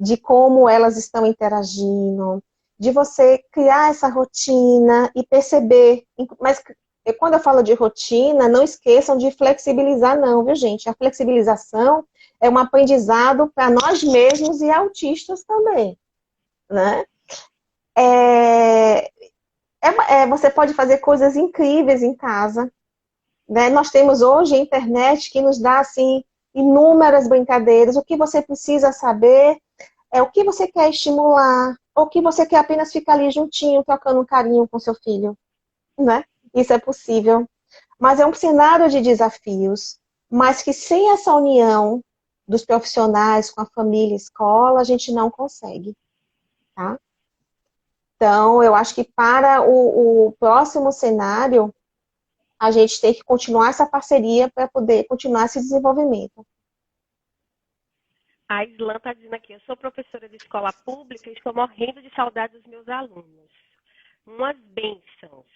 de como elas estão interagindo, de você criar essa rotina e perceber. Mas quando eu falo de rotina, não esqueçam de flexibilizar não, viu, gente? A flexibilização é um aprendizado para nós mesmos e autistas também, né? Você pode fazer coisas incríveis em casa, né? Nós temos hoje a internet que nos dá, assim, inúmeras brincadeiras. O que você precisa saber é o que você quer estimular, ou o que você quer apenas ficar ali juntinho, trocando um carinho com seu filho, né? Isso é possível. Mas é um cenário de desafios, mas que sem essa união dos profissionais com a família e escola, a gente não consegue, tá? Então, eu acho que para o próximo cenário, a gente tem que continuar essa parceria para poder continuar esse desenvolvimento. A Islan está dizendo aqui, eu sou professora de escola pública e estou morrendo de saudade dos meus alunos. Umas bênçãos.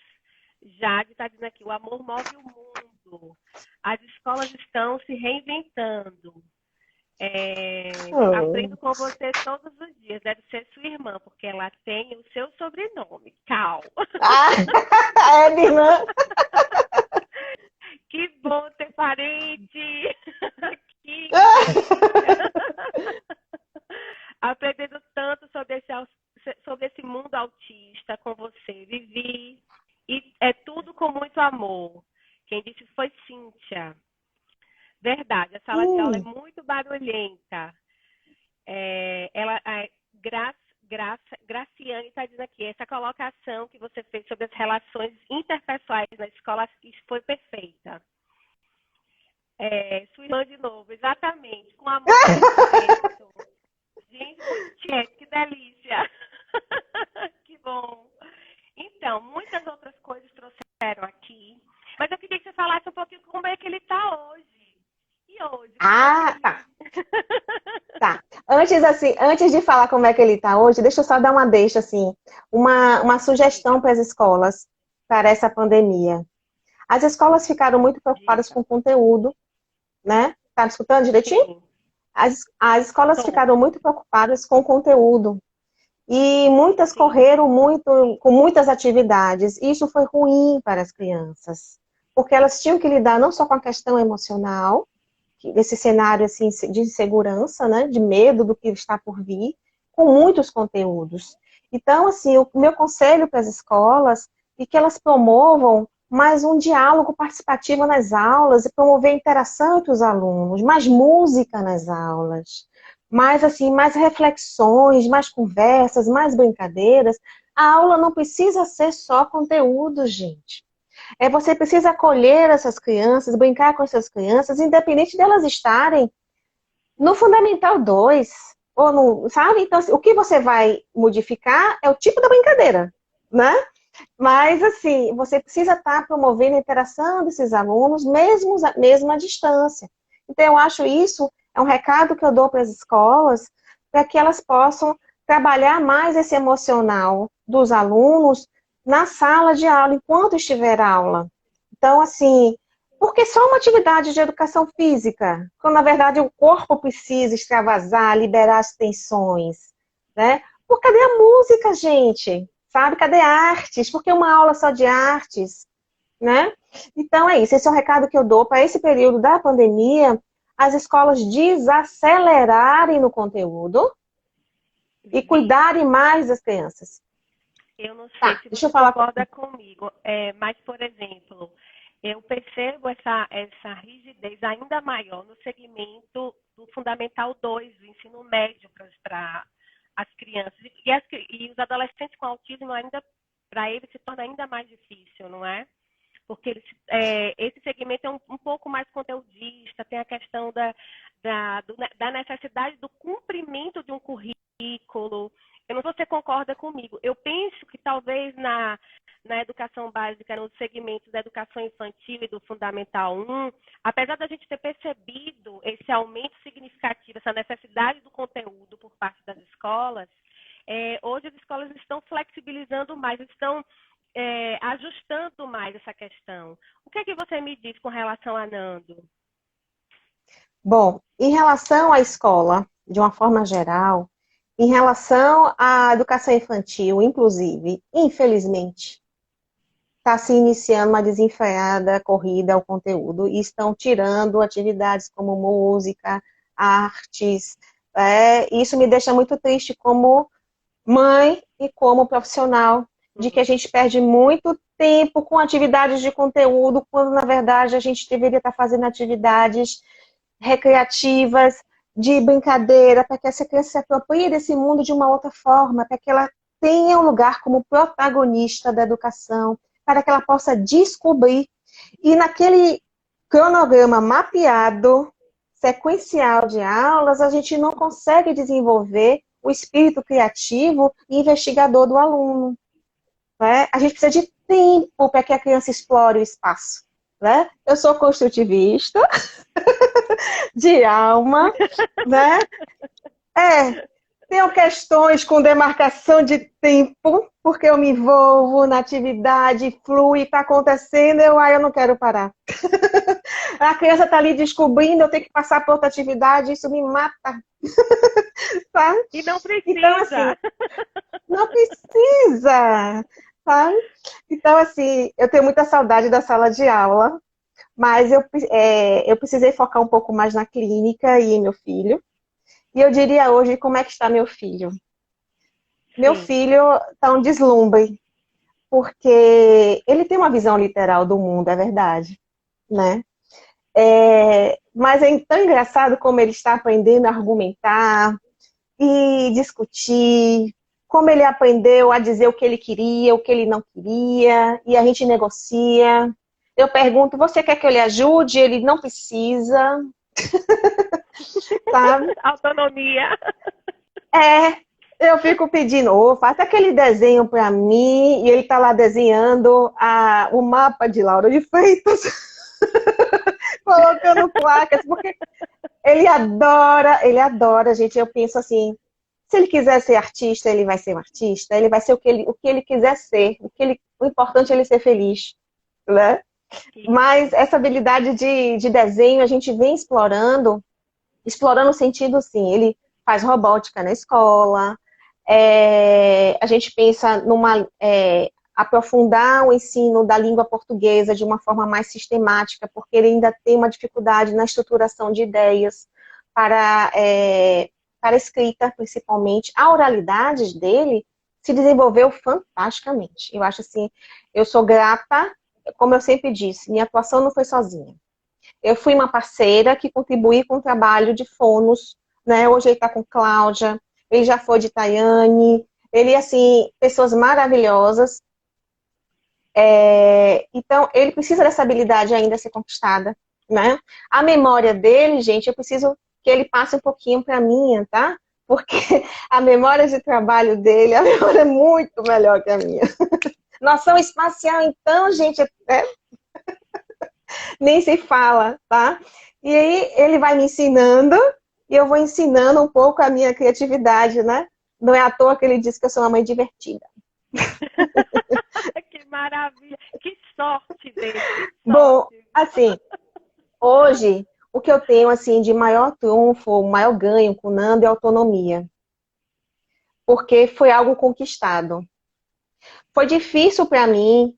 Jade está dizendo aqui, o amor move o mundo. As escolas estão se reinventando. Aprendo com você todos os dias. Deve ser sua irmã, porque ela tem o seu sobrenome, Cal. É minha irmã. Que bom ter parente. Que aprendendo tanto sobre esse mundo autista com você, Vivi. E é tudo com muito amor. Quem disse foi Cíntia. Verdade, a sala de aula é muito barulhenta. Graciane está dizendo aqui, essa colocação que você fez sobre as relações interpessoais na escola foi perfeita. Sua irmã de novo, exatamente, com amor. Gente, que delícia. Que bom. Então, muitas outras coisas trouxeram aqui, mas eu queria que você falasse um pouquinho como é que ele está hoje. E hoje? Tá. Tá. Antes de falar como é que ele está hoje, deixa eu só dar uma sugestão para as escolas para essa pandemia. As escolas ficaram muito preocupadas com o conteúdo, né? Tá me escutando direitinho? As escolas ficaram muito preocupadas com o conteúdo. E muitas correram com muitas atividades. E isso foi ruim para as crianças. Porque elas tinham que lidar não só com a questão emocional, desse cenário assim, de insegurança, né, de medo do que está por vir, com muitos conteúdos. Então, assim, o meu conselho para as escolas é que elas promovam mais um diálogo participativo nas aulas e promover interação entre os alunos, mais música nas aulas, mais assim, mais reflexões, mais conversas, mais brincadeiras. A aula não precisa ser só conteúdo, gente. Você precisa acolher essas crianças, brincar com essas crianças, independente delas estarem no Fundamental 2, ou no, sabe? Então, assim, o que você vai modificar é o tipo da brincadeira, né? Mas, assim, você precisa estar promovendo a interação desses alunos, mesmo à distância. Então, eu acho isso, é um recado que eu dou para as escolas, para que elas possam trabalhar mais esse emocional dos alunos na sala de aula, enquanto estiver aula. Então, assim, porque só uma atividade de educação física, quando, na verdade, o corpo precisa extravasar, liberar as tensões, né? Por cadê a música, gente? Sabe? Cadê artes? Por que uma aula só de artes? Né? Então é isso, esse é o recado que eu dou para esse período da pandemia, as escolas desacelerarem no conteúdo e cuidarem mais das crianças. Eu não sei Tá, se deixa você eu falar. concorda comigo, mas, por exemplo, eu percebo essa rigidez ainda maior no segmento do Fundamental 2, do ensino médio para as crianças. E os adolescentes com autismo, ainda para eles, se torna ainda mais difícil, não é? Porque esse segmento é um pouco mais conteudista, tem a questão da necessidade do cumprimento de um currículo. Eu não sei se você concorda comigo. Eu penso que talvez na educação básica, no segmento da educação infantil e do Fundamental 1, apesar da gente ter percebido esse aumento significativo, essa necessidade do conteúdo por parte das escolas, hoje as escolas estão flexibilizando mais, estão ajustando mais essa questão. O que é que você me diz com relação a Nando? Bom, em relação à escola, de uma forma geral, em relação à educação infantil, inclusive, infelizmente, está se iniciando uma desenfreada corrida ao conteúdo e estão tirando atividades como música, artes. Isso me deixa muito triste como mãe e como profissional, de que a gente perde muito tempo com atividades de conteúdo, quando na verdade a gente deveria estar fazendo atividades recreativas, de brincadeira, para que essa criança se aproprie desse mundo de uma outra forma, para que ela tenha um lugar como protagonista da educação, para que ela possa descobrir. E naquele cronograma mapeado, sequencial de aulas, a gente não consegue desenvolver o espírito criativo e investigador do aluno. Né? A gente precisa de tempo para que a criança explore o espaço. Né? Eu sou construtivista, de alma, né? Tenho questões com demarcação de tempo, porque eu me envolvo na atividade, flui, está acontecendo, eu não quero parar. A criança está ali descobrindo, eu tenho que passar para outra atividade, isso me mata. Tá? E não precisa. Então, assim, não precisa. Tá? Então, assim, eu tenho muita saudade da sala de aula, mas eu precisei focar um pouco mais na clínica e em meu filho. E eu diria hoje, como é que está meu filho? Meu filho está um deslumbre, porque ele tem uma visão literal do mundo, é verdade, né? Mas é tão engraçado como ele está aprendendo a argumentar e discutir, como ele aprendeu a dizer o que ele queria, o que ele não queria, e a gente negocia. Eu pergunto, você quer que eu lhe ajude? Ele não precisa. Sabe? Autonomia. Eu fico pedindo, faz aquele desenho para mim, e ele tá lá desenhando o mapa de Laura de Freitas, colocando placas, porque ele adora, gente. Eu penso assim, se ele quiser ser artista, ele vai ser um artista, ele vai ser o que ele quiser ser, o importante é ele ser feliz, né? Mas essa habilidade de desenho a gente vem explorando no sentido, sim, ele faz robótica na escola, a gente pensa aprofundar o ensino da língua portuguesa de uma forma mais sistemática, porque ele ainda tem uma dificuldade na estruturação de ideias para a escrita, principalmente. A oralidade dele se desenvolveu fantasticamente. Eu acho assim, eu sou grata, como eu sempre disse, minha atuação não foi sozinha. Eu fui uma parceira que contribuí com o trabalho de fonos, né? Hoje ele está com Cláudia, ele já foi de Tayane, ele, assim, pessoas maravilhosas. Então, ele precisa dessa habilidade ainda a ser conquistada, né? A memória dele, gente, eu preciso que ele passe um pouquinho para a minha, tá? Porque a memória de trabalho dele, a memória é muito melhor que a minha. Noção espacial, então, gente, nem se fala, tá? E aí ele vai me ensinando e eu vou ensinando um pouco a minha criatividade, né? Não é à toa que ele diz que eu sou uma mãe divertida. Que maravilha! Que sorte dele! Bom, assim, hoje o que eu tenho assim de maior trunfo, maior ganho com o Nando é autonomia. Porque foi algo conquistado. Foi difícil para mim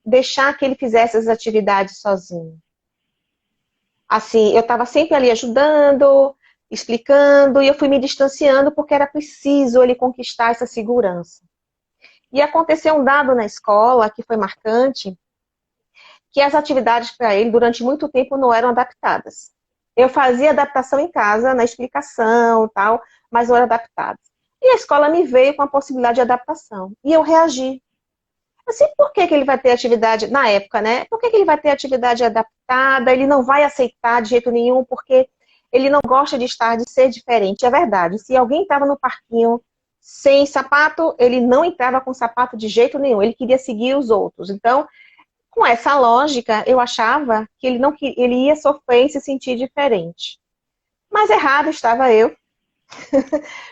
deixar que ele fizesse as atividades sozinho. Assim, eu estava sempre ali ajudando, explicando, e eu fui me distanciando porque era preciso ele conquistar essa segurança. E aconteceu um dado na escola que foi marcante, que as atividades para ele, durante muito tempo, não eram adaptadas. Eu fazia adaptação em casa, na explicação e tal, mas não eram adaptadas. E a escola me veio com a possibilidade de adaptação. E eu reagi. Assim, por que ele vai ter atividade, na época, né? Por que ele vai ter atividade adaptada? Ele não vai aceitar de jeito nenhum, porque ele não gosta de estar, de ser diferente. É verdade. Se alguém estava no parquinho sem sapato, ele não entrava com sapato de jeito nenhum. Ele queria seguir os outros. Então, com essa lógica, eu achava que ele ia sofrer e se sentir diferente. Mas errado estava eu,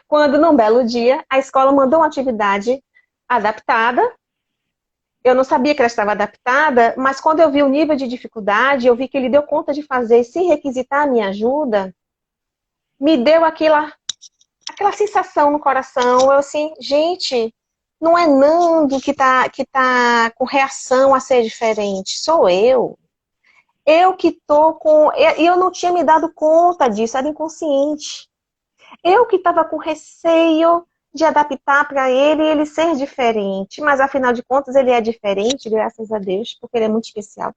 quando num belo dia a escola mandou uma atividade adaptada. Eu não sabia que ela estava adaptada, mas quando eu vi o nível de dificuldade, eu vi que ele deu conta de fazer sem requisitar a minha ajuda, me deu aquela sensação no coração. Eu assim, gente, não é Nando que tá com reação a ser diferente, sou eu. Eu que tô com... E eu não tinha me dado conta disso, era inconsciente. Eu que estava com receio de adaptar para ele e ele ser diferente. Mas, afinal de contas, ele é diferente, graças a Deus, porque ele é muito especial.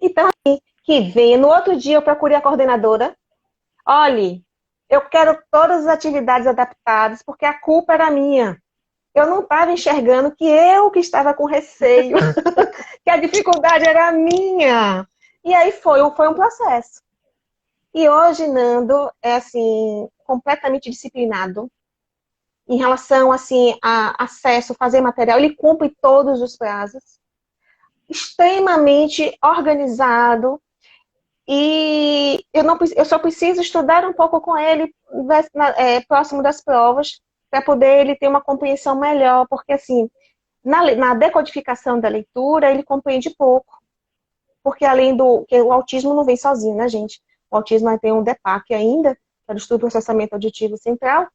Então, assim, que vem. No outro dia, eu procurei a coordenadora. Olhe, eu quero todas as atividades adaptadas, porque a culpa era minha. Eu não estava enxergando que eu que estava com receio, que a dificuldade era minha. E aí foi um processo. E hoje, Nando é, assim, completamente disciplinado em relação, assim, a acesso, fazer material. Ele cumpre todos os prazos. Extremamente organizado. E eu só preciso estudar um pouco com ele próximo das provas para poder ele ter uma compreensão melhor. Porque, assim, na decodificação da leitura, ele compreende pouco. Porque além que o autismo não vem sozinho, né, gente? O autismo tem um DEPAC ainda, que é o Estudo do Processamento Auditivo Central,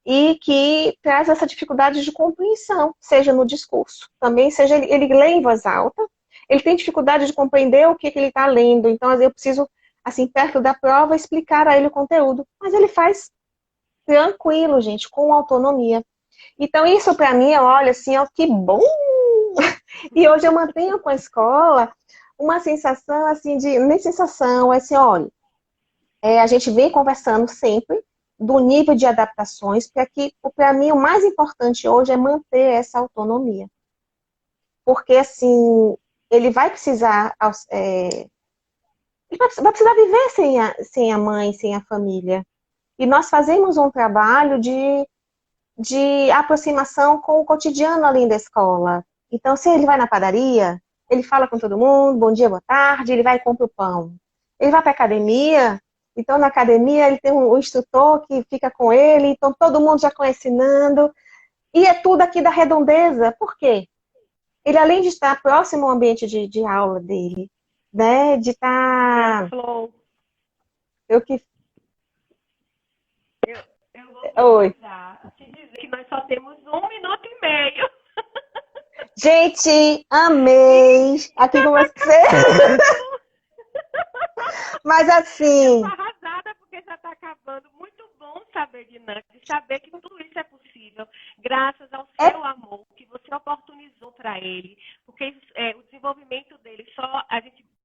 e que traz essa dificuldade de compreensão, seja no discurso, também seja ele lê em voz alta, ele tem dificuldade de compreender o que ele está lendo, então às vezes eu preciso, assim, perto da prova, explicar a ele o conteúdo, mas ele faz tranquilo, gente, com autonomia. Então isso para mim, olha, assim, ó, que bom! E hoje eu mantenho com a escola uma sensação, assim, nem sensação, é assim, olha, a gente vem conversando sempre do nível de adaptações, porque para mim o mais importante hoje é manter essa autonomia. Porque, assim, ele vai precisar, ele vai precisar viver sem a mãe, sem a família. E nós fazemos um trabalho de aproximação com o cotidiano além da escola. Então, se ele vai na padaria, ele fala com todo mundo, bom dia, boa tarde, ele vai e compra o pão. Ele vai para a academia, então na academia ele tem um instrutor que fica com ele, então todo mundo já conhece Nando. E é tudo aqui da redondeza. Por quê? Ele, além de estar próximo ao ambiente de aula dele, né, de estar... Eu vou Oi. te dizer que nós só temos 1 minuto e meio. Gente, amei aqui com você. Mas assim... Eu tô arrasada porque já tá acabando. Muito bom saber de Nando, de saber que